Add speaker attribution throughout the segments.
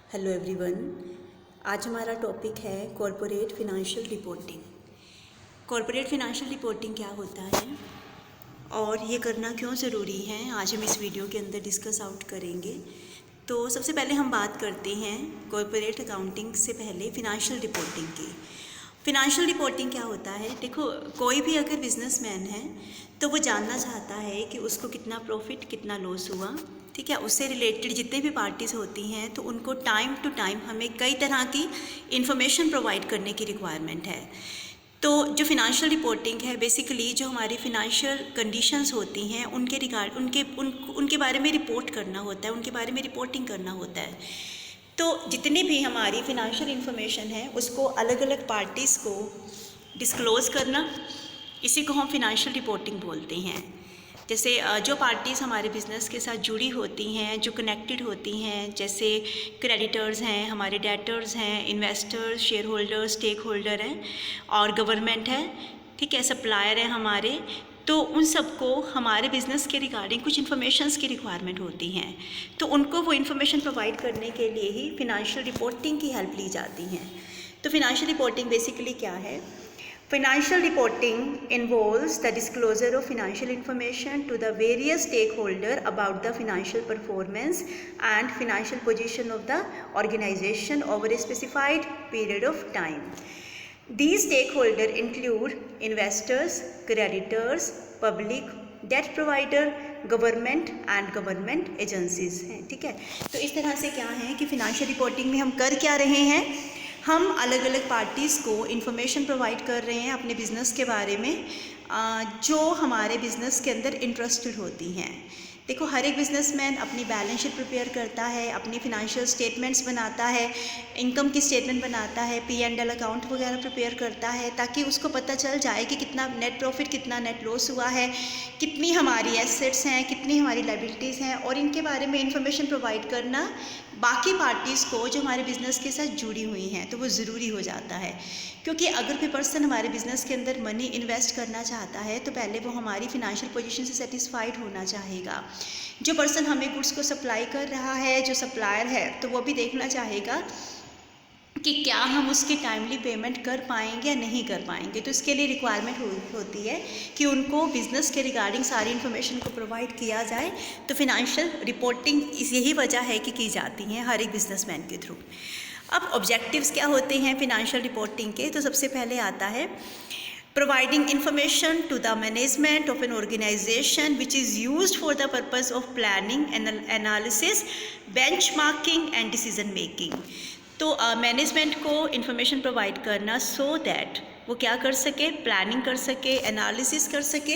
Speaker 1: Hello everyone. आज हमारा topic है corporate financial reporting. Corporate financial reporting क्या होता है और ये करना क्यों ज़रूरी है, आज हम इस वीडियो के अंदर डिस्कस आउट करेंगे। तो सबसे पहले हम बात करते हैं कॉरपोरेट अकाउंटिंग से पहले फिनंशियल रिपोर्टिंग की। फिनंशियल रिपोर्टिंग क्या होता है? देखो, कोई भी अगर बिजनेसमैन है तो वो जानना चाहता है कि उसको कितना प्रॉफिट कितना लॉस हुआ, ठीक है। उससे रिलेटेड जितने भी पार्टीज़ होती हैं तो उनको टाइम टू टाइम हमें कई तरह की इंफॉर्मेशन प्रोवाइड करने की रिक्वायरमेंट है। तो जो फिनंशियल रिपोर्टिंग है, बेसिकली जो हमारी फिनंशियल कंडीशंस होती हैं उनके रिगार्ड उनके बारे में रिपोर्ट करना होता है, उनके बारे में रिपोर्टिंग करना होता है। तो जितनी भी हमारी फिनंशियल इंफॉर्मेशन है उसको अलग अलग पार्टीज़ को डिस्क्लोज़ करना, इसी को हम फिनंशियल रिपोर्टिंग बोलते हैं। जैसे जो पार्टीज़ हमारे बिज़नेस के साथ जुड़ी होती हैं, जो कनेक्टेड होती हैं, जैसे क्रेडिटर्स हैं, हमारे डेटर्स हैं, investors, shareholders, stakeholder हैं और गवर्नमेंट है, ठीक है, सप्लायर हैं हमारे। तो उन सबको हमारे बिज़नेस के रिगार्डिंग कुछ इन्फॉर्मेशंस की रिक्वायरमेंट होती हैं, तो उनको वो इन्फॉर्मेशन प्रोवाइड करने के लिए ही फिनंशियल रिपोर्टिंग की हेल्प ली जाती है। तो फिनंशियल रिपोर्टिंग बेसिकली क्या है? Financial reporting involves the disclosure of financial information to the various stakeholders about the financial performance and financial position of the organization over a specified period of time. These stakeholders include investors, creditors, public, debt provider, government and government agencies हैं, ठीक है। तो इस तरह से क्या है कि फिनंशियल रिपोर्टिंग में हम कर क्या रहे हैं, हम अलग अलग पार्टीज़ को इन्फॉर्मेशन प्रोवाइड कर रहे हैं अपने बिज़नेस के बारे में, जो हमारे बिज़नेस के अंदर इंटरेस्टेड होती हैं। देखो, हर एक बिजनेसमैन अपनी बैलेंस शीट प्रिपेयर करता है, अपनी फिनंशियल स्टेटमेंट्स बनाता है, इनकम की स्टेटमेंट बनाता है, P&L अकाउंट वगैरह प्रिपेयर करता है, ताकि उसको पता चल जाए कि कितना नेट प्रॉफिट कितना नेट लॉस हुआ है, कितनी हमारी एसेट्स हैं, कितनी हमारी लायबिलिटीज़ हैं, और इनके बारे में इंफॉर्मेशन प्रोवाइड करना बाकी पार्टीज़ को जो हमारे बिज़नेस के साथ जुड़ी हुई हैं। तो वो ज़रूरी हो जाता है, क्योंकि अगर कोई पर्सन हमारे बिज़नेस के अंदर मनी इन्वेस्ट करना चाहता है तो पहले वो हमारी फिनंशियल पोजीशन से सेटिस्फाइड होना चाहेगा। जो पर्सन हमें गुड्स को सप्लाई कर रहा है, जो सप्लायर है, तो वो भी देखना चाहेगा कि क्या हम उसकी टाइमली पेमेंट कर पाएंगे या नहीं कर पाएंगे। तो इसके लिए रिक्वायरमेंट होती है कि उनको बिज़नेस के रिगार्डिंग सारी इन्फॉर्मेशन को प्रोवाइड किया जाए। तो फिनंशियल रिपोर्टिंग यही वजह है कि की जाती है हर एक बिजनेसमैन के थ्रू। अब ऑब्जेक्टिव्स क्या होते हैं फिनंशियल रिपोर्टिंग के? तो सबसे पहले आता है providing information to the management of an organization which is used for the purpose of planning, analysis, benchmarking and decision making। तो मैनेजमेंट को इन्फॉर्मेशन प्रोवाइड करना सो दैट वो क्या कर सके, प्लानिंग कर सके, एनालिसिस कर सके,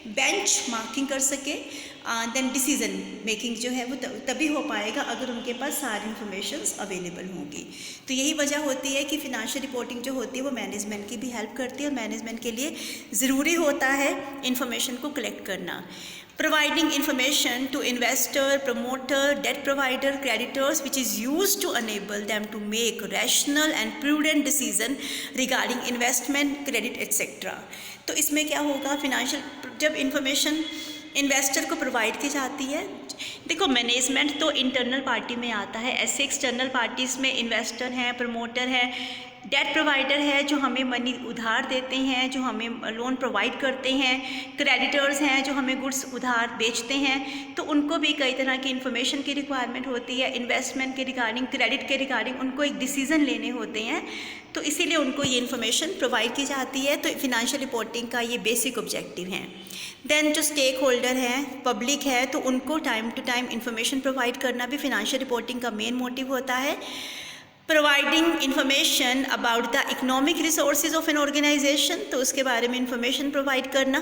Speaker 1: बेंच मार्किंग कर सके, देन डिसीजन मेकिंग जो है वो तभी हो पाएगा अगर उनके पास सारी इन्फॉर्मेशंस अवेलेबल होंगी। तो यही वजह होती है कि फिनंशियल रिपोर्टिंग जो होती है वो मैनेजमेंट की भी हेल्प करती है, और मैनेजमेंट के लिए ज़रूरी होता है इन्फॉर्मेशन को कलेक्ट करना। Providing information to investor, promoter, debt provider, creditors, which is used to enable them to make rational and prudent decision regarding investment, credit, etc. तो इसमें क्या होगा, फिनंशियल जब इंफॉर्मेशन इन्वेस्टर को प्रोवाइड की जाती है, देखो मैनेजमेंट तो इंटरनल पार्टी में आता है, ऐसे एक्सटर्नल पार्टीज़ में इन्वेस्टर हैं, प्रमोटर हैं, डेट प्रोवाइडर है जो हमें मनी उधार देते हैं, जो हमें लोन प्रोवाइड करते हैं, क्रेडिटर्स हैं जो हमें गुड्स उधार बेचते हैं। तो उनको भी कई तरह की इन्फॉर्मेशन की रिक्वायरमेंट होती है, इन्वेस्टमेंट के रिगार्डिंग, क्रेडिट के रिगार्डिंग उनको एक डिसीजन लेने होते हैं, तो इसीलिए उनको ये इन्फॉर्मेशन प्रोवाइड की जाती है। तो फिनंशियल रिपोर्टिंग का ये बेसिक ऑब्जेक्टिव है। देन जो स्टेक होल्डर हैं, पब्लिक है, तो उनको time to time information provide करना भी फिनंशियल रिपोर्टिंग का मेन मोटिव होता है। Providing information about the economic resources of an organisation, तो उसके बारे में इंफॉर्मेशन प्रोवाइड करना।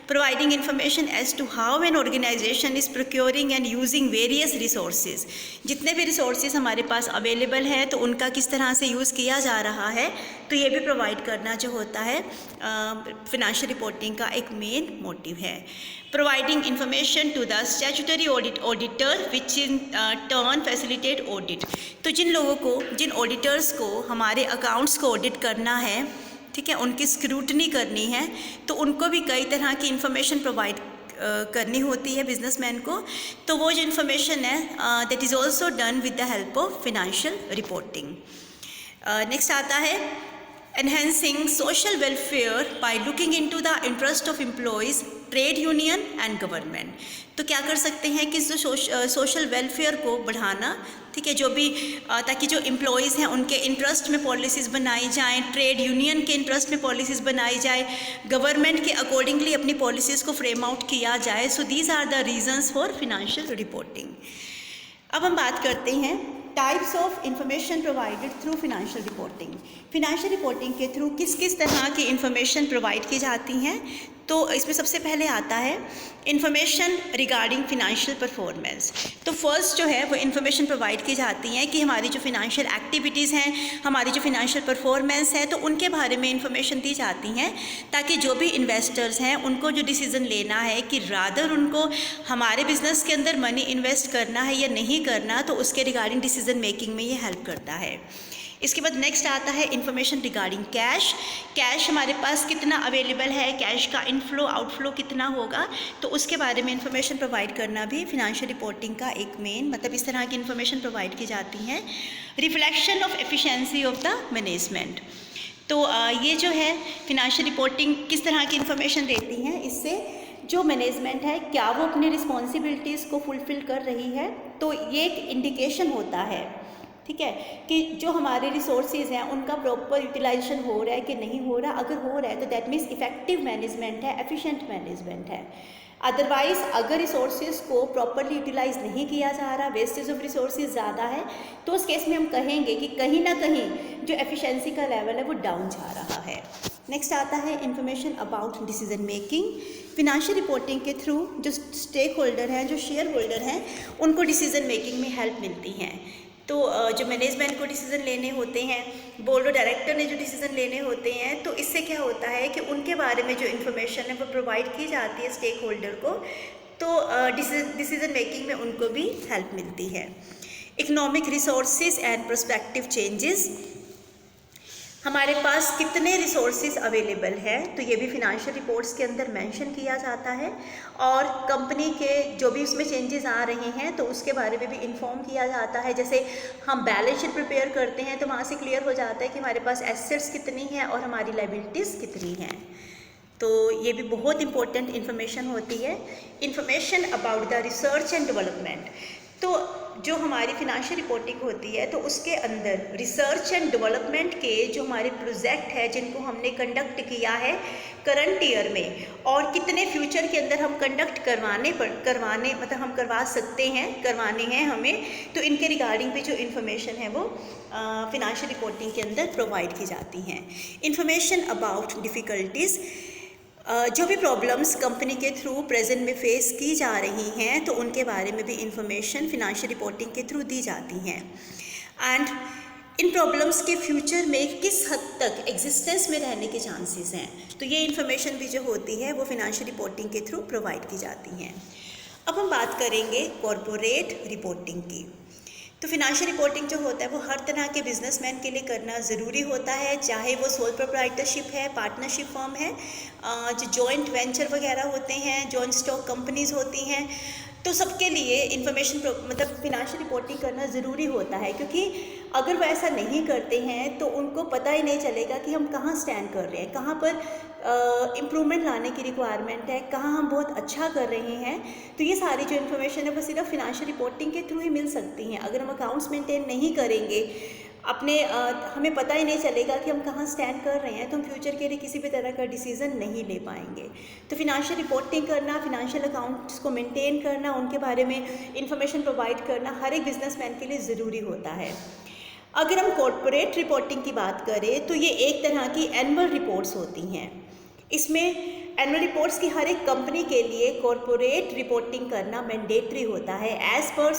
Speaker 1: Providing information as to how an organisation is procuring and using various resources, जितने भी रिसोर्सेज हमारे पास अवेलेबल हैं तो उनका किस तरह से यूज़ किया जा रहा है, तो ये भी प्रोवाइड करना जो होता है फिनंशियल रिपोर्टिंग का एक मेन मोटिव है। Providing information to the statutory auditor which in turn facilitate audit। तो जिन ऑडिटर्स को हमारे अकाउंट्स को ऑडिट करना है, ठीक है, उनकी स्क्रूटनी करनी है, तो उनको भी कई तरह की इन्फॉर्मेशन प्रोवाइड करनी होती है बिजनेसमैन को, तो वो जो इन्फॉर्मेशन है that is also done with the help of financial reporting. Next आता है enhancing social welfare by looking into the interest of employees, trade union and government. तो क्या कर सकते हैं कि जो सोशल वेलफेयर को बढ़ाना, ठीक है, जो भी ताकि जो एम्प्लॉयज़ हैं उनके इंटरेस्ट में पॉलिसीज़ बनाई जाएं, ट्रेड यूनियन के इंटरेस्ट में पॉलिसीज़ बनाई जाए, गवर्नमेंट के अकॉर्डिंगली अपनी पॉलिसीज़ को फ्रेम आउट किया जाए। So these are the reasons for financial reporting. अब हम बात करते हैं types of information provided through financial reporting. Financial reporting के थ्रू किस किस तरह की इंफॉर्मेशन प्रोवाइड की जाती हैं। तो इसमें सबसे पहले आता है इंफॉर्मेशन रिगार्डिंग फिनेंशियल परफॉर्मेंस। तो फर्स्ट जो है वो इंफॉर्मेशन प्रोवाइड की जाती हैं कि हमारी जो फिनेंशियल एक्टिविटीज़ हैं, हमारी जो फिनेंशियल परफॉर्मेंस है, तो उनके बारे में इंफॉर्मेशन दी जाती हैं ताकि जो भी इन्वेस्टर्स हैं उनको जो डिसीज़न लेना है कि रादर उनको हमारे बिजनेस के अंदर मनी इन्वेस्ट करना है या नहीं करना, तो उसके रिगार्डिंग डिसीज़न मेकिंग में ये हेल्प करता है। इसके बाद नेक्स्ट आता है इंफॉर्मेशन रिगार्डिंग कैश। कैश हमारे पास कितना अवेलेबल है, कैश का इनफ्लो आउटफ्लो कितना होगा, तो उसके बारे में इंफॉर्मेशन प्रोवाइड करना भी फिनेंशियल रिपोर्टिंग का एक मेन मतलब इस तरह की इंफॉर्मेशन प्रोवाइड की जाती हैं। Reflection of efficiency of the management. तो ये जो है फिनेंशियल रिपोर्टिंग किस तरह की इंफॉर्मेशन देती हैं, इससे जो मैनेजमेंट है क्या वो अपनी रिस्पॉन्सिबिलिटीज़ को फुलफ़िल कर रही है, तो ये एक इंडिकेशन होता है, ठीक है, कि जो हमारे रिसोर्सेज हैं उनका प्रॉपर यूटिलाइजेशन हो रहा है कि नहीं हो रहा। अगर हो रहा है तो दैट मीन्स इफेक्टिव मैनेजमेंट है, एफिशिएंट मैनेजमेंट है। अदरवाइज़ अगर रिसोर्सेज को प्रॉपरली यूटिलाइज नहीं किया जा रहा, वेस्टेज ऑफ रिसोर्सेज ज़्यादा है, तो उस केस में हम कहेंगे कि कहीं ना कहीं जो एफिशिएंसी का लेवल है वो डाउन जा रहा है। नेक्स्ट आता है information about decision making. Financial reporting के थ्रू जो स्टेक होल्डर हैं, जो शेयर होल्डर हैं, उनको डिसीजन मेकिंग में हेल्प मिलती हैं। तो जो मैनेजमेंट को डिसीज़न लेने होते हैं, बोर्ड ऑफ डायरेक्टर ने जो डिसीज़न लेने होते हैं, तो इससे क्या होता है कि उनके बारे में जो इन्फॉर्मेशन है वो प्रोवाइड की जाती है स्टेक होल्डर को, तो डिसीज़न मेकिंग में उनको भी हेल्प मिलती है। Economic resources and prospective changes. हमारे पास कितने रिसोर्सेज अवेलेबल है, तो ये भी फिनेंशियल रिपोर्ट्स के अंदर मेंशन किया जाता है, और कंपनी के जो भी उसमें चेंजेस आ रहे हैं तो उसके बारे में भी इन्फॉर्म किया जाता है। जैसे हम बैलेंस शीट प्रिपेयर करते हैं तो वहाँ से क्लियर हो जाता है कि हमारे पास एसेट्स कितनी हैं और हमारी लायबिलिटीज़ कितनी हैं। तो ये भी बहुत इंपॉर्टेंट इन्फॉर्मेशन होती है। Information about the research and development. तो जो हमारी फिनेंशियल रिपोर्टिंग होती है तो उसके अंदर रिसर्च एंड डेवलपमेंट के जो हमारे प्रोजेक्ट है जिनको हमने कंडक्ट किया है करंट ईयर में, और कितने फ्यूचर के अंदर हम कंडक्ट करवाने मतलब हम करवा सकते हैं, करवाने हैं हमें, तो इनके रिगार्डिंग भी जो इन्फॉर्मेशन है वो फिनेंशियल रिपोर्टिंग के अंदर प्रोवाइड की जाती हैं। Information about difficulties. जो भी प्रॉब्लम्स कंपनी के थ्रू प्रेजेंट में फेस की जा रही हैं तो उनके बारे में भी इंफॉर्मेशन फिनेंशियल रिपोर्टिंग के थ्रू दी जाती हैं। एंड इन प्रॉब्लम्स के फ्यूचर में किस हद तक एग्जिस्टेंस में रहने के चांसेस हैं, तो ये इन्फॉर्मेशन भी जो होती है वो फिनेंशियल रिपोर्टिंग के थ्रू प्रोवाइड की जाती हैं। अब हम बात करेंगे कॉरपोरेट रिपोर्टिंग की। तो फिनेंशियल रिपोर्टिंग जो होता है वो हर तरह के बिजनेसमैन के लिए करना ज़रूरी होता है, चाहे वो सोल प्रोप्राइटरशिप है, पार्टनरशिप फर्म है, जो जॉइंट वेंचर वगैरह होते हैं, जॉइंट स्टॉक कंपनीज होती हैं, तो सबके लिए इंफॉर्मेशन मतलब फिनेंशियल रिपोर्टिंग करना ज़रूरी होता है, क्योंकि अगर वो ऐसा नहीं करते हैं तो उनको पता ही नहीं चलेगा कि हम कहाँ स्टैंड कर रहे हैं, कहाँ पर इम्प्रूवमेंट लाने की रिक्वायरमेंट है, कहाँ हम बहुत अच्छा कर रहे हैं। तो ये सारी जो इन्फॉर्मेशन है वो सिर्फ फिनेंशियल रिपोर्टिंग के थ्रू ही मिल सकती हैं। अगर हम अकाउंट्स मेंटेन नहीं करेंगे, अपने हमें पता ही नहीं चलेगा कि हम कहाँ स्टैंड कर रहे हैं, तो हम फ्यूचर के लिए किसी भी तरह का डिसीज़न नहीं ले पाएंगे। तो फिनेंशियल रिपोर्टिंग करना, फिनेंशियल अकाउंट्स को मेंटेन करना, उनके बारे में इंफॉर्मेशन प्रोवाइड करना हर एक बिजनेसमैन के लिए ज़रूरी होता है। अगर हम कॉर्पोरेट रिपोर्टिंग की बात करें तो ये एक तरह की एनुअल रिपोर्ट्स होती हैं। इसमें एनुअल रिपोर्ट्स की हर एक कंपनी के लिए कॉर्पोरेट रिपोर्टिंग करना मैंडेटरी होता है एज़ पर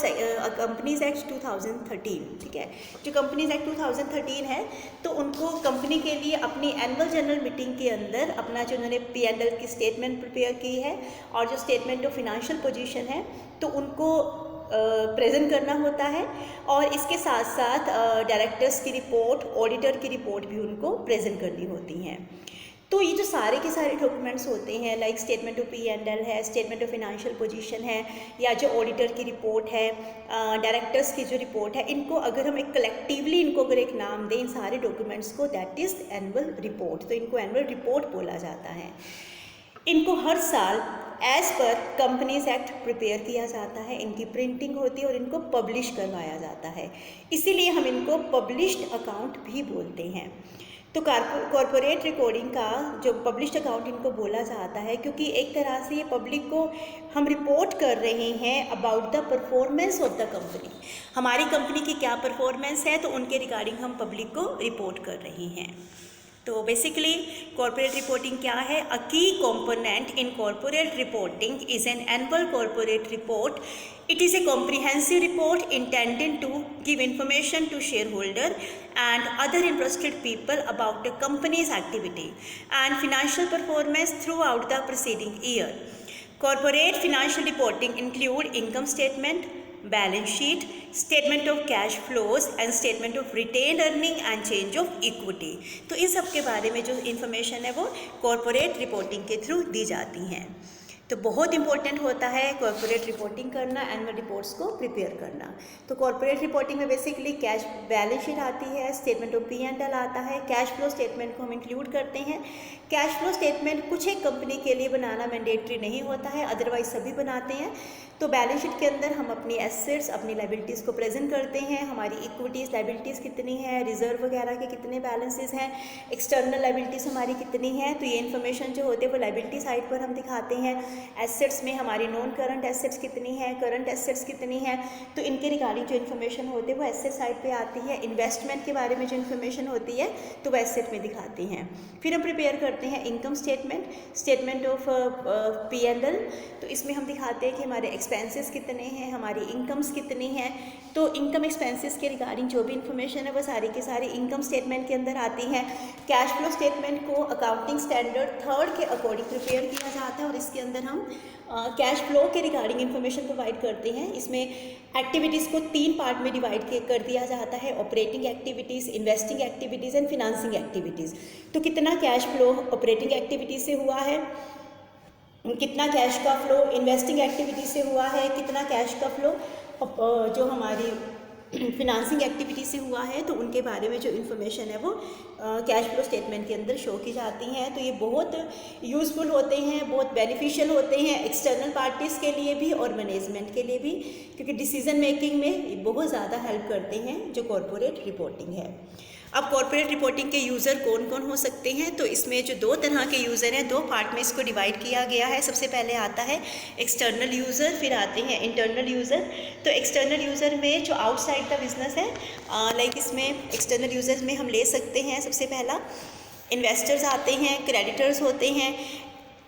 Speaker 1: कंपनीज एक्ट 2013। ठीक है, जो कंपनीज एक्ट 2013 है तो उनको कंपनी के लिए अपनी एनुअल जनरल मीटिंग के अंदर अपना जो उन्होंने P&L की स्टेटमेंट प्रिपेयर की है और जो स्टेटमेंट ऑफ फिनेंशियल पोजीशन है तो उनको प्रेजेंट करना होता है, और इसके साथ साथ डायरेक्टर्स की रिपोर्ट, ऑडिटर की रिपोर्ट भी उनको प्रेजेंट करनी होती हैं। तो ये जो सारे के सारे डॉक्यूमेंट्स होते हैं, लाइक स्टेटमेंट ऑफ P&L है, स्टेटमेंट ऑफ फाइनेंशियल पोजीशन है, या जो ऑडिटर की रिपोर्ट है, डायरेक्टर्स की जो रिपोर्ट है, इनको अगर हम एक कलेक्टिवली इनको अगर एक नाम दें इन सारे डॉक्यूमेंट्स को, दैट इज़ एनुअल रिपोर्ट। तो इनको एनुअल रिपोर्ट बोला जाता है। इनको हर साल as per companies act prepare किया जाता है, इनकी प्रिंटिंग होती है और इनको पब्लिश करवाया जाता है, इसीलिए हम इनको पब्लिश्ड अकाउंट भी बोलते हैं। तो कॉरपोरेट रिकॉर्डिंग का जो पब्लिश्ड अकाउंट इनको बोला जाता है, क्योंकि एक तरह से ये पब्लिक को हम रिपोर्ट कर रहे हैं about the performance of the company. हमारी कंपनी की क्या परफॉर्मेंस है, तो उनके रिगार्डिंग हम पब्लिक को रिपोर्ट कर रहे हैं। तो बेसिकली कॉर्पोरेट रिपोर्टिंग क्या है? अ की component in corporate reporting is an annual corporate report. It is a comprehensive report intended to give information to shareholder and other interested people about the company's activity and financial performance throughout the preceding year. Corporate financial reporting include income statement, balance sheet, statement of cash flows and statement of retained earning and change of equity. तो इन सब के बारे में जो information है वो corporate reporting के थ्रू दी जाती हैं। तो बहुत इंपॉर्टेंट होता है कॉर्पोरेट रिपोर्टिंग करना, एनुअल रिपोर्ट्स को प्रिपेयर करना। तो कॉर्पोरेट रिपोर्टिंग में बेसिकली कैश बैलेंस शीट आती है, स्टेटमेंट ऑफ P&L आता है, कैश फ्लो स्टेटमेंट को हम इंक्लूड करते हैं। कैश फ्लो स्टेटमेंट कुछ एक कंपनी के लिए बनाना मैंडेटरी नहीं होता है, अदरवाइज सभी बनाते हैं। तो बैलेंस शीट के अंदर हम अपनी एसेट्स, अपनी लाइबिलिटीज़ को प्रेजेंट करते हैं, हमारी इक्विटीज़, लाइबिलिटीज़ कितनी है, रिजर्व वगैरह के कितने बैलेंसेस हैं, एक्सटर्नल लाइबिलिटीज़ हमारी कितनी है। तो ये इन्फॉर्मेशन जो होती है वो लाइबिलिटी साइड पर हम दिखाते हैं। एसेट्स में हमारी नॉन करंट एसेट्स कितनी है, करंट एसेट्स कितनी है, तो इनके रिगार्डिंग जो इन्फॉर्मेशन होती है वो एसेट साइड पे आती है। इन्वेस्टमेंट के बारे में जो इन्फॉर्मेशन होती है तो वो एसेट में दिखाते हैं। फिर हम प्रिपेयर करते हैं income statement, statement of P&L। तो इसमें हम दिखाते हैं कि हमारे एक्सपेंसेस कितने हैं, हमारी इनकम्स कितनी हैं। तो इनकम एक्सपेंसेस के रिगार्डिंग जो भी इन्फॉर्मेशन है वो सारी की सारी इनकम स्टेटमेंट के अंदर आती है। कैश फ्लो स्टेटमेंट को अकाउंटिंग स्टैंडर्ड 3rd के अकॉर्डिंग प्रिपेयर किया जाता है और इसके अंदर हम कैश फ्लो के रिगार्डिंग इन्फॉर्मेशन प्रोवाइड करते हैं। इसमें एक्टिविटीज़ को 3 पार्ट में डिवाइड कर दिया जाता है, operating activities, investing activities and financing activities. तो कितना कैश फ्लो ऑपरेटिंग एक्टिविटीज़ से हुआ है, कितना कैश का फ्लो इन्वेस्टिंग एक्टिविटी से हुआ है, कितना कैश का फ्लो जो हमारी फिनांसिंग एक्टिविटी से हुआ है, तो उनके बारे में जो इन्फॉर्मेशन है वो कैश फ्लो स्टेटमेंट के अंदर शो की जाती हैं। तो ये बहुत यूज़फुल होते हैं, बहुत बेनिफिशियल होते हैं एक्सटर्नल पार्टीज़ के लिए भी और मैनेजमेंट के लिए भी, क्योंकि डिसीजन मेकिंग में बहुत ज़्यादा हेल्प करते हैं जो कॉर्पोरेट रिपोर्टिंग है। अब कॉर्पोरेट रिपोर्टिंग के यूज़र कौन कौन हो सकते हैं, तो इसमें जो 2 तरह के यूज़र हैं, 2 पार्ट में इसको डिवाइड किया गया है। सबसे पहले आता है एक्सटर्नल यूज़र, फिर आते हैं इंटरनल यूज़र। तो एक्सटर्नल यूज़र में जो आउटसाइड द बिजनेस है, लाइक इसमें एक्सटर्नल यूज़र्स में हम ले सकते हैं सबसे पहला इन्वेस्टर्स आते हैं, क्रेडिटर्स होते हैं,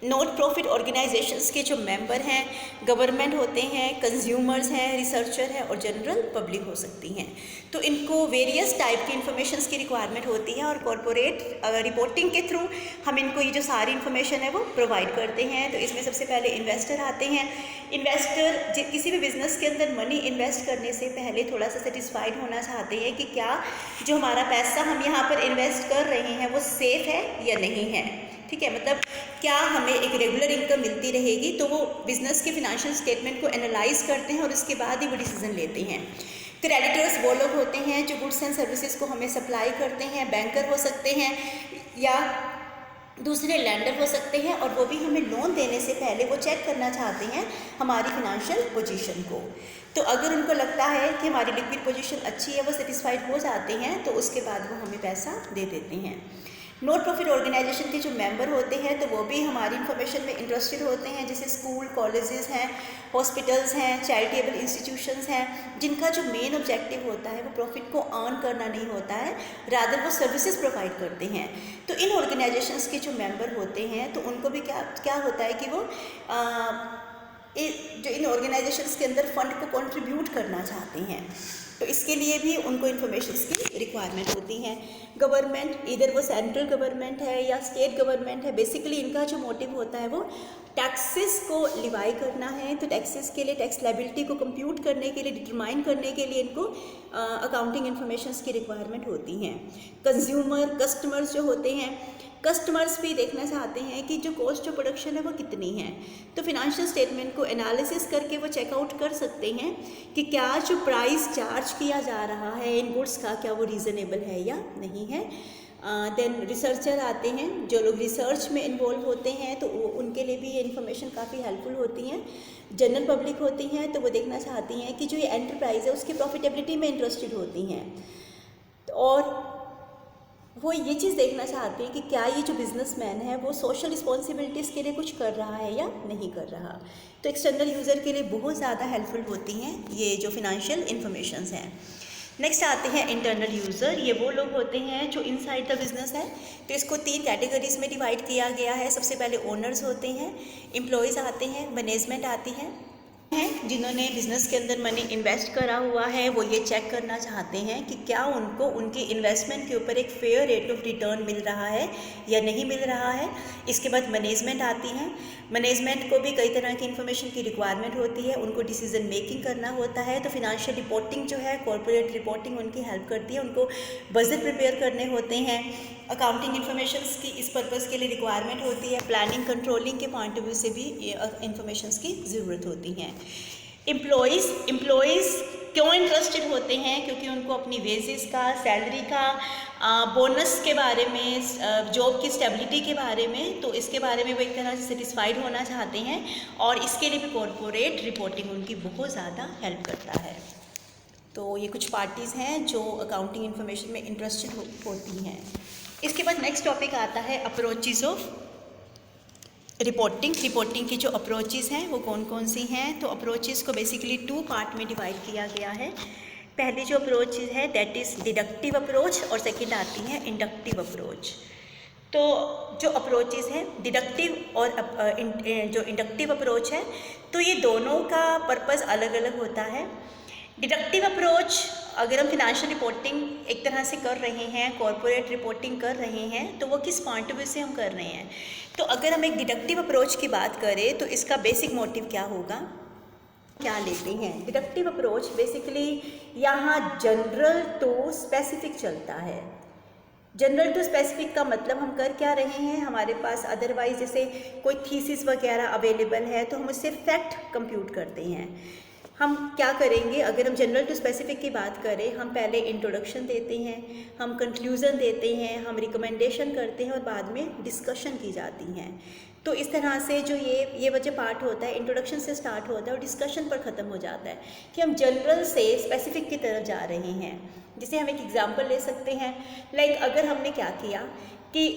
Speaker 1: नॉट प्रॉफिट ऑर्गेनाइजेशंस के जो मेंबर हैं, गवर्नमेंट होते हैं, कंज्यूमर्स हैं, रिसर्चर हैं और जनरल पब्लिक हो सकती हैं। तो इनको वेरियस टाइप की इन्फॉर्मेशंस की रिक्वायरमेंट होती है और कॉर्पोरेट रिपोर्टिंग के थ्रू हम इनको ये जो सारी इन्फॉर्मेशन है वो प्रोवाइड करते हैं। तो इसमें सबसे पहले इन्वेस्टर आते हैं। इन्वेस्टर किसी भी बिज़नेस के अंदर मनी इन्वेस्ट करने से पहले थोड़ा सा सेटिस्फाइड होना चाहते हैं कि क्या जो हमारा पैसा हम यहाँ पर इन्वेस्ट कर रहे हैं वो सेफ़ है या नहीं है। ठीक है, मतलब क्या हमें एक रेगुलर इनकम मिलती रहेगी। तो वो बिज़नेस के फिनेंशियल स्टेटमेंट को एनालाइज करते हैं और उसके बाद ही वो डिसीजन लेते हैं। क्रेडिटर्स वो लोग होते हैं जो गुड्स एंड सर्विसेज को हमें सप्लाई करते हैं, बैंकर हो सकते हैं या दूसरे लैंडर हो सकते हैं, और वो भी हमें लोन देने से पहले वो चेक करना चाहते हैं हमारी फिनेंशियल पोजीशन को। तो अगर उनको लगता है कि हमारी लिक्विड पोजीशन अच्छी है, वो सेटिस्फाइड हो जाते हैं, तो उसके बाद वो हमें पैसा दे देते हैं। नॉट प्रॉफिट ऑर्गेनाइजेशन के जो मेंबर होते हैं तो वो भी हमारी इन्फॉर्मेशन में इंटरेस्टेड होते हैं, जैसे स्कूल, कॉलेजेस हैं, हॉस्पिटल्स हैं, चैरिटेबल इंस्टीट्यूशंस हैं, जिनका जो मेन ऑब्जेक्टिव होता है वो प्रॉफिट को अर्न करना नहीं होता है, रादर वो सर्विसेज प्रोवाइड करते हैं। तो इन ऑर्गेनाइजेशंस के जो मेंबर होते हैं तो उनको भी क्या होता है कि वो जो इन ऑर्गेनाइजेशंस के अंदर फंड को कंट्रीब्यूट करना चाहते हैं। तो इसके लिए भी उनको इन्फॉर्मेशन की रिक्वायरमेंट होती है। गवर्नमेंट, इधर वो सेंट्रल गवर्नमेंट है या स्टेट गवर्नमेंट है, बेसिकली इनका जो मोटिव होता है वो टैक्सेस को लिवाई करना है। तो टैक्सेस के लिए, टैक्स लायबिलिटी को कंप्यूट करने के लिए, डिटरमाइन करने के लिए इनको अकाउंटिंग इन्फॉर्मेशंस की रिक्वायरमेंट होती हैं। कंज्यूमर, कस्टमर्स जो होते हैं, कस्टमर्स भी देखना चाहते हैं कि जो कॉस्ट ऑफ प्रोडक्शन है वो कितनी है। तो फिनेंशियल स्टेटमेंट को एनालिसिस करके वो चेकआउट कर सकते हैं कि क्या जो प्राइस चार्ज किया जा रहा है इन गुड्स का, क्या वो रीज़नेबल है या नहीं है। देन रिसर्चर आते हैं, जो लोग रिसर्च में इन्वॉल्व होते हैं तो उनके लिए भी ये इन्फॉर्मेशन काफ़ी हेल्पफुल होती हैं। जनरल पब्लिक होती हैं तो वो देखना चाहती हैं कि जो ये एंटरप्राइज है उसकी प्रॉफिटेबिलिटी में इंटरेस्टेड होती हैं, और वो ये चीज़ देखना चाहते हैं कि क्या ये जो बिजनेसमैन है वो सोशल रिस्पॉन्सिबिलिटीज़ के लिए कुछ कर रहा है या नहीं कर रहा। तो एक्सटर्नल यूज़र के लिए बहुत ज़्यादा हेल्पफुल होती हैं ये जो फिनेंशियल इन्फॉर्मेशंस हैं। नेक्स्ट आते हैं इंटरनल यूज़र। ये वो लोग होते हैं जो इनसाइड द बिज़नेस है। तो इसको 3 कैटेगरीज में डिवाइड किया गया है। सबसे पहले ओनर्स होते हैं, एम्प्लॉयज़ आते हैं, मैनेजमेंट आती है जिन्होंने बिज़नेस के अंदर मनी इन्वेस्ट करा हुआ है। वो ये चेक करना चाहते हैं कि क्या उनको उनके इन्वेस्टमेंट के ऊपर एक फेयर रेट ऑफ रिटर्न मिल रहा है या नहीं मिल रहा है। इसके बाद मैनेजमेंट आती है। मैनेजमेंट को भी कई तरह की इन्फॉर्मेशन की रिक्वायरमेंट होती है, उनको डिसीजन मेकिंग करना होता है। तो फिनेंशियल रिपोर्टिंग जो है, कॉर्पोरेट रिपोर्टिंग उनकी हेल्प करती है, उनको बजट प्रिपेयर करने होते हैं। अकाउंटिंग इन्फॉर्मेशंस की इस पर्पज़ के लिए रिक्वायरमेंट होती है। प्लानिंग, कंट्रोलिंग के पॉइंट ऑफ व्यू से भी इन्फॉर्मेशंस की ज़रूरत होती हैं। एम्प्लॉयज़ क्यों इंटरेस्टेड होते हैं? क्योंकि उनको अपनी वेजेस का, सैलरी का, बोनस के बारे में, जॉब की स्टेबिलिटी के बारे में, तो इसके बारे में वो एक तरह से सेटिस्फाइड होना चाहते हैं, और इसके लिए भी कॉर्पोरेट रिपोर्टिंग उनकी बहुत ज़्यादा हेल्प करता है। तो ये कुछ पार्टीज़ हैं जो अकाउंटिंग इन्फॉर्मेशन में इंटरेस्टेड होती हैं। इसके बाद नेक्स्ट टॉपिक आता है अप्रोचेस ऑफ रिपोर्टिंग की जो अप्रोचेस हैं वो कौन कौन सी हैं। तो अप्रोचेस को बेसिकली 2 पार्ट में डिवाइड किया गया है। पहली जो अप्रोच है दैट इज़ डिडक्टिव अप्रोच, और सेकंड आती है इंडक्टिव अप्रोच। तो जो अप्रोचेस हैं डिडक्टिव और जो इंडक्टिव अप्रोच है, तो ये दोनों का पर्पज़ अलग अलग होता है। डिडक्टिव अप्रोच, अगर हम फिनेंशियल रिपोर्टिंग एक तरह से कर रहे हैं, कॉर्पोरेट रिपोर्टिंग कर रहे हैं, तो वो किस पॉइंट ऑफ व्यू से हम कर रहे हैं। तो अगर हम एक डिडक्टिव अप्रोच की बात करें तो इसका बेसिक मोटिव क्या होगा, क्या लेते हैं। डिडक्टिव अप्रोच बेसिकली यहाँ जनरल टू स्पेसिफिक चलता है। जनरल टू स्पेसिफिक का मतलब हम कर क्या रहे हैं, हमारे पास अदरवाइज जैसे कोई थीसिस वगैरह अवेलेबल है तो हम उससे फैक्ट कंप्यूट करते हैं। हम क्या करेंगे, अगर हम जनरल टू स्पेसिफिक की बात करें, हम पहले इंट्रोडक्शन देते हैं, हम कंक्लूज़न देते हैं, हम रिकमेंडेशन करते हैं, और बाद में डिस्कशन की जाती हैं। तो इस तरह से जो ये वजह पार्ट होता है, इंट्रोडक्शन से स्टार्ट होता है और डिस्कशन पर ख़त्म हो जाता है कि हम जनरल से स्पेसिफिक की तरफ जा रहे हैं। जैसे हम एक एग्जांपल ले सकते हैं, लाइक अगर हमने क्या किया कि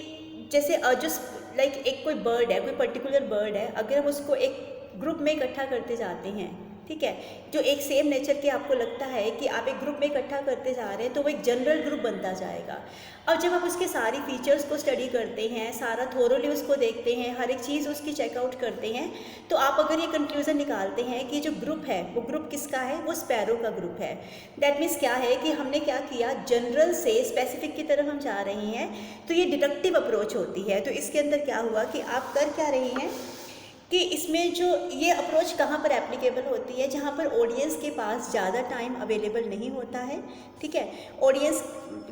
Speaker 1: जैसे एक कोई बर्ड है, कोई पर्टिकुलर बर्ड है, अगर हम उसको एक ग्रुप में इकट्ठा करते जाते हैं, ठीक है, जो एक सेम नेचर के आपको लगता है कि आप एक ग्रुप में इकट्ठा करते जा रहे हैं, तो वो एक जनरल ग्रुप बनता जाएगा। अब जब आप उसके सारी फीचर्स को स्टडी करते हैं, सारा थोरोली उसको देखते हैं, हर एक चीज़ उसकी चेकआउट करते हैं, तो आप अगर ये कंक्लूज़न निकालते हैं कि जो ग्रुप है वो ग्रुप किसका है, वो स्पैरो का ग्रुप है। दैट मीन्स क्या है कि हमने क्या किया, जनरल से स्पेसिफिक की तरफ हम जा रहे हैं। तो ये डिडक्टिव अप्रोच होती है। तो इसके अंदर क्या हुआ कि आप कर क्या रहे हैं कि इसमें जो ये अप्रोच कहाँ पर एप्लीकेबल होती है, जहाँ पर ऑडियंस के पास ज़्यादा टाइम अवेलेबल नहीं होता है, ठीक है, ऑडियंस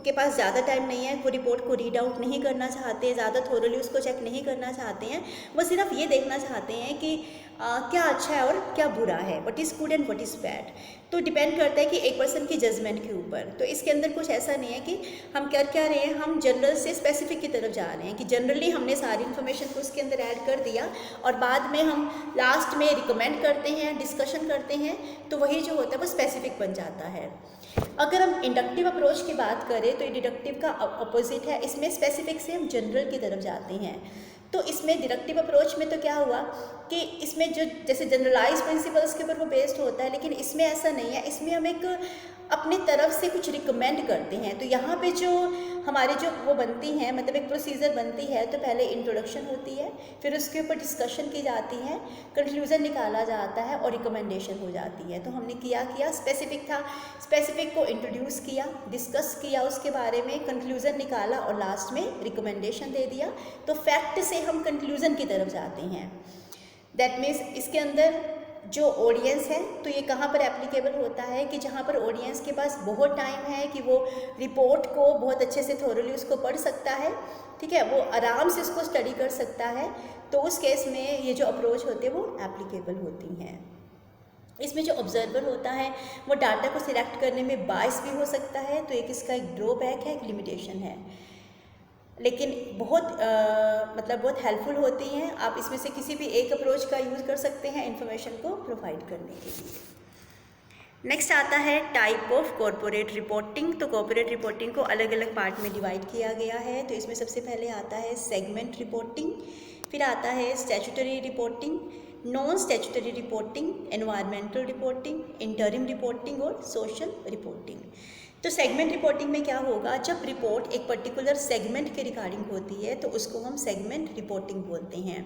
Speaker 1: के पास ज़्यादा टाइम नहीं है, वो रिपोर्ट को रीड आउट नहीं करना चाहते, ज़्यादा थोरोली उसको चेक नहीं करना चाहते हैं, वो सिर्फ ये देखना चाहते हैं कि क्या अच्छा है और क्या बुरा है, what is good and what is bad. तो डिपेंड करता है कि एक पर्सन की जजमेंट के ऊपर। तो इसके अंदर कुछ ऐसा नहीं है कि हम कर क्या रहे हैं, हम जनरल से स्पेसिफिक की तरफ जा रहे हैं कि जनरली हमने सारी इन्फॉर्मेशन को उसके अंदर ऐड कर दिया और बाद में हम लास्ट में रिकमेंड करते हैं, डिस्कशन करते हैं, तो वही जो होता है वो स्पेसिफिक बन जाता है। अगर हम इंडक्टिव अप्रोच की बात करें तो ये डिडक्टिव का अपोजिट है, इसमें स्पेसिफिक से हम जनरल की तरफ जाते हैं।
Speaker 2: तो इसमें डिडक्टिव अप्रोच में तो क्या हुआ कि इसमें जो जैसे जनरलाइज प्रिंसिपल्स के ऊपर वो बेस्ड होता है, लेकिन इसमें ऐसा नहीं है। इसमें हम एक अपनी तरफ से कुछ रिकमेंड करते हैं। तो यहाँ पे जो हमारे जो वो बनती हैं, मतलब एक प्रोसीजर बनती है, तो पहले इंट्रोडक्शन होती है, फिर उसके ऊपर डिस्कशन की जाती है, कंक्लूज़न निकाला जाता है और रिकमेंडेशन हो जाती है। तो हमने किया स्पेसिफिक था, स्पेसिफिक को इंट्रोड्यूस किया, डिस्कस किया उसके बारे में, कंक्लूज़न निकाला और लास्ट में रिकमेंडेशन दे दिया। तो फैक्ट से हम कंक्लूज़न की तरफ जाते हैं। दैट मीन्स इसके अंदर जो ऑडियंस है, तो ये कहाँ पर एप्लीकेबल होता है कि जहाँ पर ऑडियंस के पास बहुत टाइम है कि वो रिपोर्ट को बहुत अच्छे से थोरली उसको पढ़ सकता है, ठीक है, वो आराम से उसको स्टडी कर सकता है, तो उस केस में ये जो अप्रोच होते हैं वो एप्लीकेबल होती हैं। इसमें जो ऑब्जर्वर होता है वो डाटा को सिलेक्ट करने में बायस भी हो सकता है, तो एक इसका एक ड्रॉबैक है, एक लिमिटेशन है, लेकिन बहुत बहुत हेल्पफुल होती हैं। आप इसमें से किसी भी एक अप्रोच का यूज़ कर सकते हैं इन्फॉर्मेशन को प्रोवाइड करने के लिए। नेक्स्ट आता है टाइप ऑफ कॉरपोरेट रिपोर्टिंग। तो कॉरपोरेट रिपोर्टिंग को अलग अलग पार्ट में डिवाइड किया गया है। तो इसमें सबसे पहले आता है सेगमेंट रिपोर्टिंग, फिर आता है statutory reporting, non statutory reporting, environmental reporting, interim reporting और सोशल रिपोर्टिंग। तो सेगमेंट रिपोर्टिंग में क्या होगा, जब रिपोर्ट एक पर्टिकुलर सेगमेंट के रिगार्डिंग होती है तो उसको हम सेगमेंट रिपोर्टिंग बोलते हैं।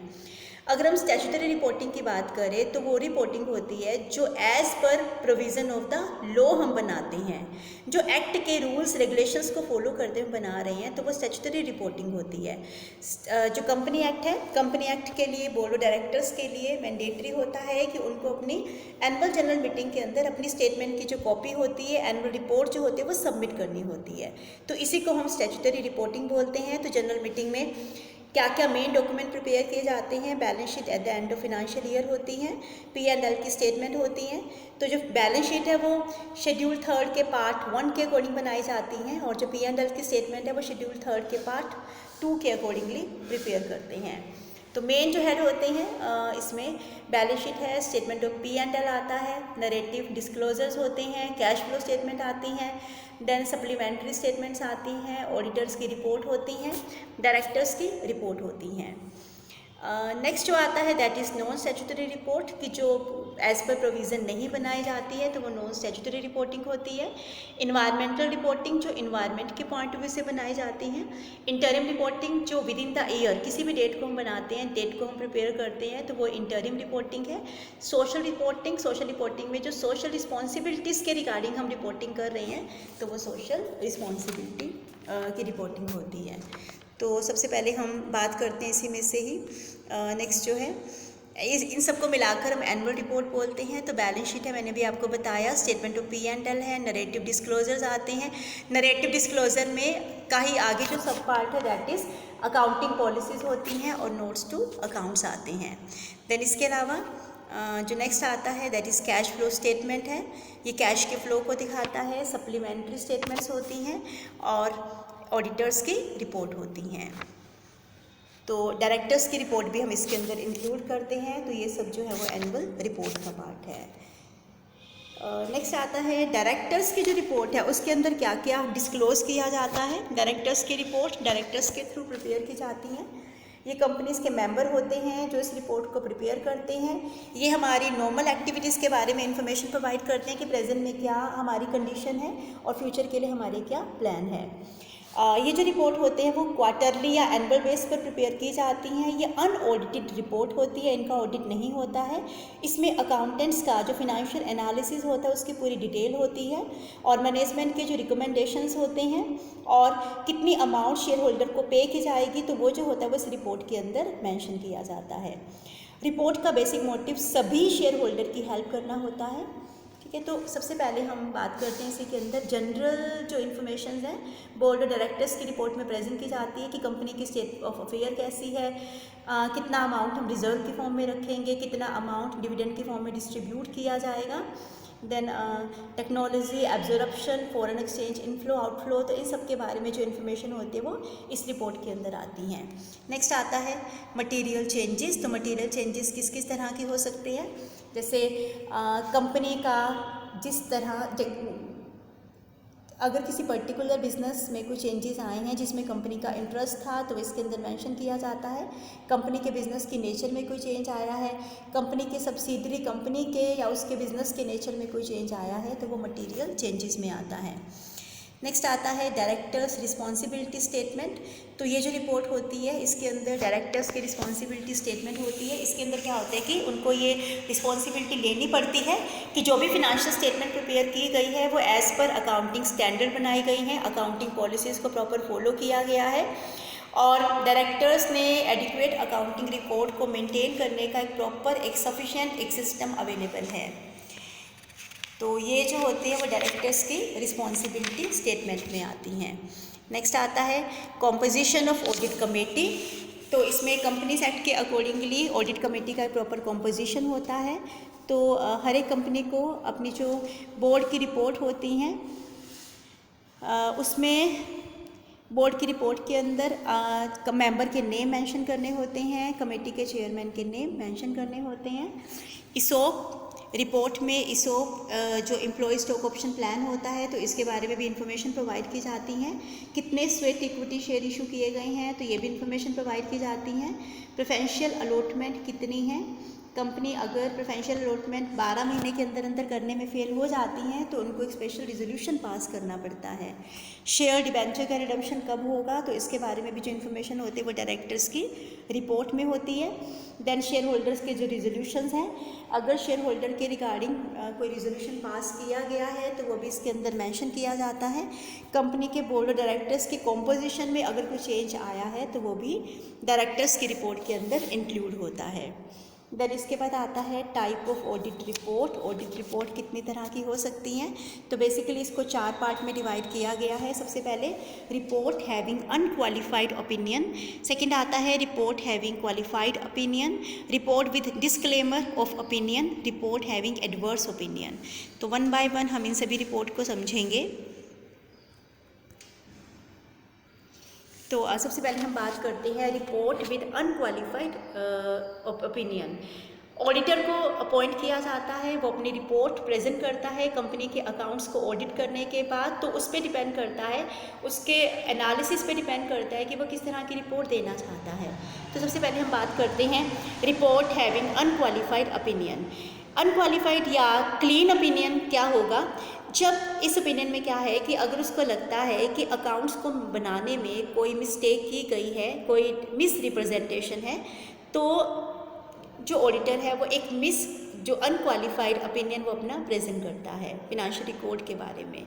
Speaker 2: अगर हम स्टैट्यूटरी रिपोर्टिंग की बात करें तो वो रिपोर्टिंग होती है जो as per provision of the law हम बनाते हैं, जो एक्ट के रूल्स रेगुलेशंस को फॉलो करते हुए बना रहे हैं, तो वो स्टैट्यूटरी रिपोर्टिंग होती है। जो कंपनी एक्ट है, कंपनी एक्ट के लिए बोर्ड ऑफ डायरेक्टर्स के लिए मैंडेटरी होता है कि उनको अपनी एनुअल जनरल मीटिंग के अंदर अपनी स्टेटमेंट की जो कॉपी होती है, एनुअल रिपोर्ट जो होती है, वो सबमिट करनी होती है। तो इसी को हम स्टैट्यूटरी रिपोर्टिंग बोलते हैं। तो जनरल मीटिंग में क्या क्या मेन डॉक्यूमेंट प्रिपेयर किए जाते हैं, balance sheet at the end of financial year होती हैं, P&L की स्टेटमेंट होती हैं। तो जो बैलेंस शीट है वो शेड्यूल 3 के पार्ट 1 के अकॉर्डिंग बनाई जाती हैं, और जो P&L की स्टेटमेंट है वो शेड्यूल 3 के पार्ट 2 के अकॉर्डिंगली प्रिपेयर करते हैं। तो मेन जो हेड होते हैं इसमें बैलेंस शीट है, स्टेटमेंट ऑफ P&L आता है, नरेटिव डिस्क्लोजर्स होते हैं, कैश फ्लो स्टेटमेंट आती हैं, देन सप्लीमेंट्री स्टेटमेंट्स आती हैं, ऑडिटर्स की रिपोर्ट होती हैं, डायरेक्टर्स की रिपोर्ट होती हैं। नेक्स्ट जो आता है that is non statutory report, कि जो एज़ पर प्रोविज़न नहीं बनाई जाती है तो वो नॉन स्टैट्यूटरी रिपोर्टिंग होती है। इन्वायरमेंटल रिपोर्टिंग जो इन्वायरमेंट के पॉइंट ऑफ व्यू से बनाई जाती हैं। इंटरिम रिपोर्टिंग जो विद इन द ईयर किसी भी डेट को हम बनाते हैं, डेट को हम प्रिपेयर करते हैं, तो वो इंटरिम रिपोर्टिंग है। सोशल रिपोर्टिंग में जो सोशल रिस्पॉन्सिबिलिटीज़ के रिगार्डिंग हम रिपोर्टिंग कर रहे हैं तो वो सोशल रिस्पॉन्सिबिलिटी की रिपोर्टिंग होती है। तो सबसे पहले हम बात करते हैं इसी में से ही। नेक्स्ट जो है इन सबको मिलाकर हम एनुअल रिपोर्ट बोलते हैं। तो बैलेंस शीट है, मैंने भी आपको बताया, स्टेटमेंट ऑफ P&L है, नरेटिव डिस्क्लोजर्स आते हैं। नरेटिव डिस्क्लोजर में का ही आगे जो सब पार्ट है दैट इज़ अकाउंटिंग पॉलिसीज़ होती हैं और नोट्स टू अकाउंट्स आते हैं। देन इसके अलावा जो नेक्स्ट आता है that is cash flow statement है, ये कैश के फ्लो को दिखाता है। सप्लीमेंट्री स्टेटमेंट्स होती हैं और ऑडिटर्स की रिपोर्ट होती हैं। तो डायरेक्टर्स की रिपोर्ट भी हम इसके अंदर इंक्लूड करते हैं। तो ये सब जो है वो एनुअल रिपोर्ट का पार्ट है। नेक्स्ट आता है डायरेक्टर्स की जो रिपोर्ट है उसके अंदर क्या क्या डिस्क्लोज़ किया जाता है। डायरेक्टर्स की रिपोर्ट डायरेक्टर्स के थ्रू प्रिपेयर की जाती हैं। ये कंपनीज़ के मेंबर होते हैं जो इस रिपोर्ट को प्रिपेयर करते हैं। ये हमारी नॉर्मल एक्टिविटीज़ के बारे में इंफॉर्मेशन प्रोवाइड करते हैं कि प्रेजेंट में क्या हमारी कंडीशन है और फ्यूचर के लिए हमारे क्या प्लान है। ये जो रिपोर्ट होते हैं वो क्वार्टरली या एनुअल बेस पर प्रिपेयर की जाती हैं। ये अनऑडिटेड रिपोर्ट होती है, इनका ऑडिट नहीं होता है। इसमें अकाउंटेंट्स का जो फिनेंशियल एनालिसिस होता है उसकी पूरी डिटेल होती है और मैनेजमेंट के जो रिकमेंडेशंस होते हैं और कितनी अमाउंट शेयर होल्डर को पे की जाएगी तो वो जो होता है वो इस रिपोर्ट के अंदर मेंशन किया जाता है। रिपोर्ट का बेसिक मोटिव सभी शेयर होल्डर की हेल्प करना होता है। ठीक है, तो सबसे पहले हम बात करते हैं इसी के अंदर जनरल जो इन्फॉर्मेशन है बोर्ड ऑफ डायरेक्टर्स की रिपोर्ट में प्रेजेंट की जाती है कि कंपनी की स्टेट ऑफ अफेयर कैसी है, कितना अमाउंट हम रिजर्व के फॉर्म में रखेंगे, कितना अमाउंट डिविडेंड के फॉर्म में डिस्ट्रीब्यूट किया जाएगा। Then technology absorption, foreign exchange inflow outflow, तो इन सब के बारे में जो इन्फॉर्मेशन होती है वो इस रिपोर्ट के अंदर आती हैं। नेक्स्ट आता है मटेरियल चेंजेस। तो मटेरियल चेंजेस किस किस तरह की हो सकते हैं, जैसे कंपनी का जिस तरह अगर किसी पर्टिकुलर बिजनेस में कोई चेंजेस आए हैं जिसमें कंपनी का इंटरेस्ट था तो इसके अंदर मेंशन किया जाता है। कंपनी के बिज़नेस की नेचर में कोई चेंज आया है, कंपनी के सब्सिडरी कंपनी के या उसके बिज़नेस के नेचर में कोई चेंज आया है तो वो मटेरियल चेंजेस में आता है। नेक्स्ट आता है डायरेक्टर्स रिस्पॉन्सिबिलिटी स्टेटमेंट। तो ये जो रिपोर्ट होती है इसके अंदर डायरेक्टर्स की रिस्पॉन्सिबिलिटी स्टेटमेंट होती है। इसके अंदर क्या होता है कि उनको ये रिस्पॉन्सिबिलिटी लेनी पड़ती है कि जो भी फिनेंशियल स्टेटमेंट प्रिपेयर की गई है वो एज़ पर अकाउंटिंग स्टैंडर्ड बनाई गई हैं, अकाउंटिंग पॉलिसीज़ को प्रॉपर फॉलो किया गया है और डायरेक्टर्स ने एडिक्वेट अकाउंटिंग रिकॉर्ड को मेंटेन करने का एक प्रॉपर एक सफिशिएंट एक सिस्टम अवेलेबल है। तो ये जो होती है वो डायरेक्टर्स की रिस्पॉन्सिबिलिटी स्टेटमेंट में आती हैं। नेक्स्ट आता है कॉम्पोजिशन ऑफ ऑडिट कमेटी। तो इसमें कंपनीज एक्ट के अकॉर्डिंगली ऑडिट कमेटी का प्रॉपर कॉम्पोजिशन होता है। तो हर एक कंपनी को अपनी जो बोर्ड की रिपोर्ट होती हैं उसमें बोर्ड की रिपोर्ट के अंदर मेंबर के नेम मेंशन करने होते हैं, कमेटी के चेयरमैन के नेम मेंशन करने होते हैं। इसोप रिपोर्ट में इसोप जो एम्प्लॉय स्टॉक ऑप्शन प्लान होता है तो इसके बारे में भी इंफॉर्मेशन प्रोवाइड की जाती हैं। कितने स्वेट इक्विटी शेयर इशू किए गए हैं तो ये भी इंफॉर्मेशन प्रोवाइड की जाती हैं। प्रेफरेंशियल अलॉटमेंट कितनी है, कंपनी अगर प्रेफरेंशियल अलॉटमेंट 12 महीने के अंदर अंदर करने में फेल हो जाती हैं तो उनको एक स्पेशल रिजोल्यूशन पास करना पड़ता है। शेयर डिबेंचर का रिडम्पशन कब होगा तो इसके बारे में भी जो इन्फॉर्मेशन होती है वो डायरेक्टर्स की रिपोर्ट में होती है। देन शेयर होल्डर्स के जो रिजोल्यूशंस हैं, अगर शेयर होल्डर के रिगार्डिंग कोई रिजोल्यूशन पास किया गया है तो वो भी इसके अंदर मेंशन किया जाता है। कंपनी के बोर्ड ऑफ डायरेक्टर्स के कॉम्पोजिशन में अगर कोई चेंज आया है तो वो भी डायरेक्टर्स की रिपोर्ट के अंदर इंक्लूड होता है। देन इसके बाद आता है type of audit report. Audit report कितनी तरह की हो सकती हैं तो बेसिकली इसको 4 पार्ट में डिवाइड किया गया है। सबसे पहले report having unqualified opinion, second आता है report having qualified opinion, report with disclaimer of opinion, report having adverse opinion. तो 1 बाय 1 हम इन सभी रिपोर्ट को समझेंगे। तो सबसे पहले हम बात करते हैं report with unqualified opinion. Auditor को अपॉइंट किया जाता है, वो अपनी रिपोर्ट प्रेजेंट करता है कंपनी के अकाउंट्स को ऑडिट करने के बाद। तो उस पर डिपेंड करता है, उसके एनालिसिस पे डिपेंड करता है कि वो किस तरह की रिपोर्ट देना चाहता है। तो सबसे पहले हम बात करते हैं report having unqualified opinion. Unqualified या क्लीन ओपिनियन क्या होगा, जब इस ओपिनियन में क्या है कि अगर उसको लगता है कि अकाउंट्स को बनाने में कोई मिस्टेक की गई है, कोई मिस रिप्रेजेंटेशन है, तो जो ऑडिटर है वो एक जो अनक्वालिफाइड ओपिनियन वो अपना प्रेजेंट करता है फिनेंशियल रिकॉर्ड के बारे में।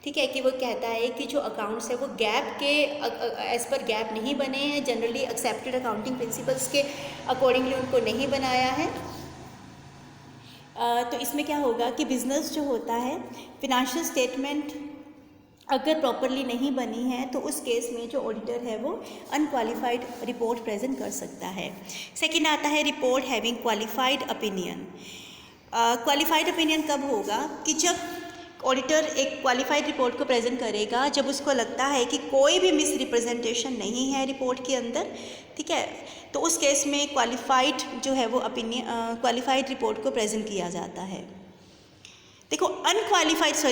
Speaker 2: ठीक है, कि वो कहता है कि जो अकाउंट्स है वो गैप के एज पर गैप नहीं बने हैं, जनरली एक्सेप्टेड अकाउंटिंग प्रिंसिपल्स के अकॉर्डिंगली उनको नहीं बनाया है। तो इसमें क्या होगा कि बिज़नेस जो होता है फिनेंशियल स्टेटमेंट अगर प्रॉपरली नहीं बनी है तो उस केस में जो ऑडिटर है वो अनक्वालिफाइड रिपोर्ट प्रेजेंट कर सकता है। सेकंड आता है report having qualified opinion. Qualified opinion कब होगा कि जब ऑडिटर एक क्वालिफाइड रिपोर्ट को प्रेजेंट करेगा जब उसको लगता है कि कोई भी मिस रिप्रेजेंटेशन नहीं है रिपोर्ट के अंदर। ठीक है, तो उस केस में क्वालिफाइड जो है वो क्वालिफाइड रिपोर्ट को प्रेजेंट किया जाता है। देखो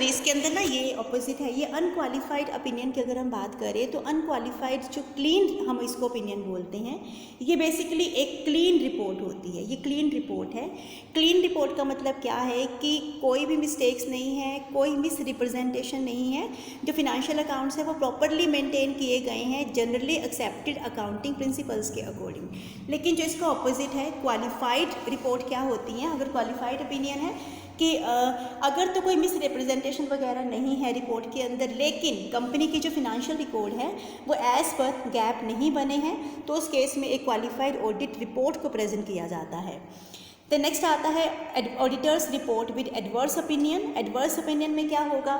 Speaker 2: इसके अंदर ना ये ऑपोजिट है, ये अनक्वालिफाइड ओपिनियन की अगर हम बात करें तो अनक्वालिफाइड जो क्लीन हम इसको ओपिनियन बोलते हैं, ये बेसिकली एक क्लीन रिपोर्ट होती है। ये क्लीन रिपोर्ट है। क्लीन रिपोर्ट का मतलब क्या है कि कोई भी मिस्टेक्स नहीं है, कोई मिस रिप्रेजेंटेशन नहीं है, जो फिनेंशियल अकाउंट्स है वो प्रॉपरली मेंटेन किए गए हैं जनरली एक्सेप्टेड अकाउंटिंग प्रिंसिपल्स के अकॉर्डिंग। लेकिन जो इसका ऑपोजिट है क्वालिफाइड रिपोर्ट क्या होती है, अगर क्वालिफाइड ओपिनियन है कि अगर तो कोई मिस रिप्रेजेंटेशन वगैरह नहीं है रिपोर्ट के अंदर, लेकिन कंपनी की जो फिनेंशियल रिकॉर्ड है वो एज पर गैप नहीं बने हैं, तो उस केस में एक क्वालिफाइड ऑडिट रिपोर्ट को प्रेजेंट किया जाता है। तो नेक्स्ट आता है auditors report with adverse opinion. Adverse opinion में क्या होगा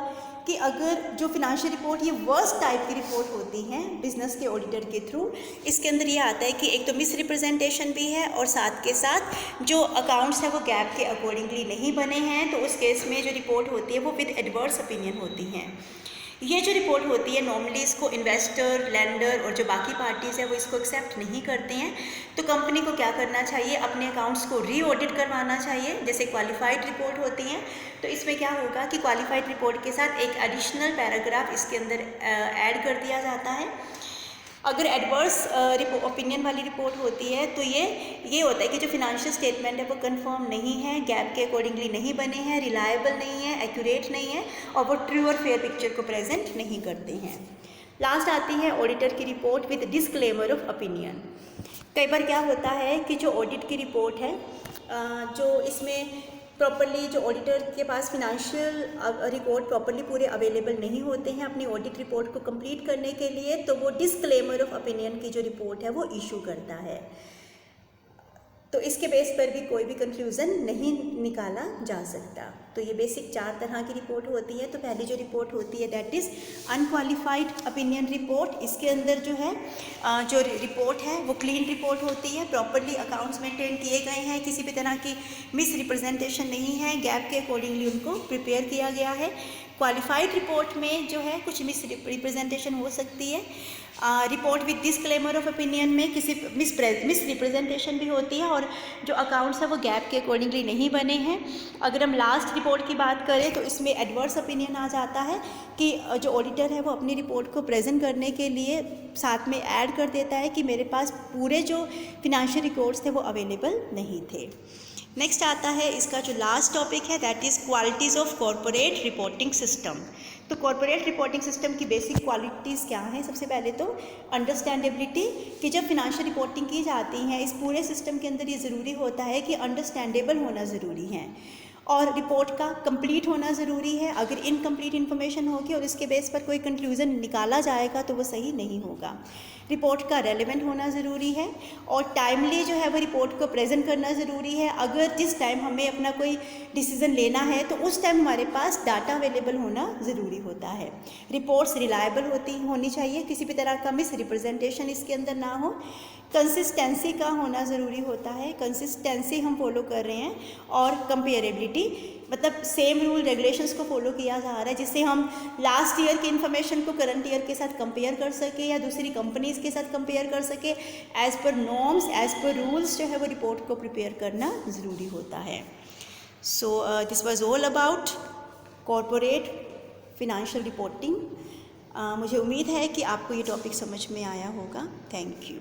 Speaker 2: कि अगर जो फिनेंशियल रिपोर्ट ये वर्स्ट टाइप की रिपोर्ट होती हैं बिजनेस के ऑडिटर के थ्रू, इसके अंदर ये आता है कि एक तो मिस रिप्रेजेंटेशन भी है और साथ के साथ जो अकाउंट्स है वो गैप के अकॉर्डिंगली नहीं बने हैं, तो उस केस में जो रिपोर्ट होती है वो विद एडवर्स ओपिनियन होती हैं। ये जो रिपोर्ट होती है नॉर्मली इसको इन्वेस्टर, लेंडर और जो बाकी पार्टीज़ है वो इसको एक्सेप्ट नहीं करते हैं। तो कंपनी को क्या करना चाहिए, अपने अकाउंट्स को री ऑडिट करवाना चाहिए। जैसे क्वालिफाइड रिपोर्ट होती हैं
Speaker 1: तो इसमें क्या होगा कि क्वालिफाइड रिपोर्ट के साथ एक एडिशनल पैराग्राफ इसके अंदर ऐड कर दिया जाता है। अगर एडवर्स ओपिनियन वाली रिपोर्ट होती है तो ये होता है कि जो फिनेंशियल स्टेटमेंट है वो कंफर्म नहीं है, गैप के अकॉर्डिंगली नहीं बने हैं, रिलायबल नहीं है, एक्यूरेट नहीं है और वो ट्रू और फेयर पिक्चर को प्रेजेंट नहीं करते हैं। लास्ट आती है ऑडिटर की report with disclaimer of opinion. कई बार क्या होता है कि जो ऑडिट की रिपोर्ट है, जो इसमें प्रॉपरली जो ऑडिटर के पास फिनेंशियल रिकॉर्ड प्रॉपरली पूरे अवेलेबल नहीं होते हैं अपनी ऑडिट रिपोर्ट को कंप्लीट करने के लिए, तो वो डिस्क्लेमर ऑफ ओपिनियन की जो रिपोर्ट है वो इशू करता है। तो इसके बेस पर भी कोई भी कंक्लूज़न नहीं निकाला जा सकता। तो ये बेसिक 4 तरह की रिपोर्ट होती है। तो पहली जो रिपोर्ट होती है that is unqualified opinion report. इसके अंदर जो है जो रिपोर्ट है वो क्लीन रिपोर्ट होती है, प्रॉपरली अकाउंट्स मेंटेन किए गए हैं, किसी भी तरह की मिस रिप्रेजेंटेशन नहीं है, गैप के अकॉर्डिंगली उनको प्रिपेयर किया गया है। क्वालिफाइड रिपोर्ट में जो है कुछ मिस रिप्रेजेंटेशन हो सकती है। Report with disclaimer of opinion में किसी मिस रिप्रेजेंटेशन भी होती है और जो अकाउंट्स है वो गैप के अकॉर्डिंगली नहीं बने हैं। अगर हम लास्ट रिपोर्ट की बात करें तो इसमें एडवर्स ओपिनियन आ जाता है कि जो ऑडिटर है वो अपनी रिपोर्ट को प्रेजेंट करने के लिए साथ में ऐड कर देता है कि मेरे पास पूरे जो फिनेंशियल रिकॉर्ड्स थे वो अवेलेबल नहीं थे। नेक्स्ट आता है इसका जो लास्ट टॉपिक है that is qualities of corporate reporting system. तो कॉरपोरेट रिपोर्टिंग सिस्टम की बेसिक क्वालिटीज़ क्या हैं? सबसे पहले तो अंडरस्टैंडेबिलिटी, कि जब फिनेंशियल रिपोर्टिंग की जाती है इस पूरे सिस्टम के अंदर ये ज़रूरी होता है कि अंडरस्टैंडेबल होना ज़रूरी है और रिपोर्ट का कंप्लीट होना ज़रूरी है। अगर इनकम्प्लीट इन्फॉर्मेशन होगी और इसके बेस पर कोई कंक्लूज़न निकाला जाएगा तो वो सही नहीं होगा। रिपोर्ट का रेलेवेंट होना ज़रूरी है और टाइमली जो है वो रिपोर्ट को प्रेजेंट करना ज़रूरी है। अगर जिस टाइम हमें अपना कोई डिसीज़न लेना है तो उस टाइम हमारे पास डाटा अवेलेबल होना ज़रूरी होता है। रिपोर्ट्स रिलायबल होनी चाहिए, किसी भी तरह का मिस रिप्रेजेंटेशन इसके अंदर ना हो। कंसिस्टेंसी का होना ज़रूरी होता है, कंसिस्टेंसी हम फॉलो कर रहे हैं। और कंपेरेबिलिटी, मतलब सेम रूल रेगुलेशंस को फॉलो किया जा रहा है जिससे हम लास्ट ईयर की इन्फॉर्मेशन को करंट ईयर के साथ कंपेयर कर सके या दूसरी कंपनीज़ के साथ कंपेयर कर सके। As per norms, as per rules जो है वो रिपोर्ट को प्रिपेयर करना ज़रूरी होता है। So this was all about corporate financial reporting. मुझे उम्मीद है कि आपको ये टॉपिक समझ में आया होगा। Thank you.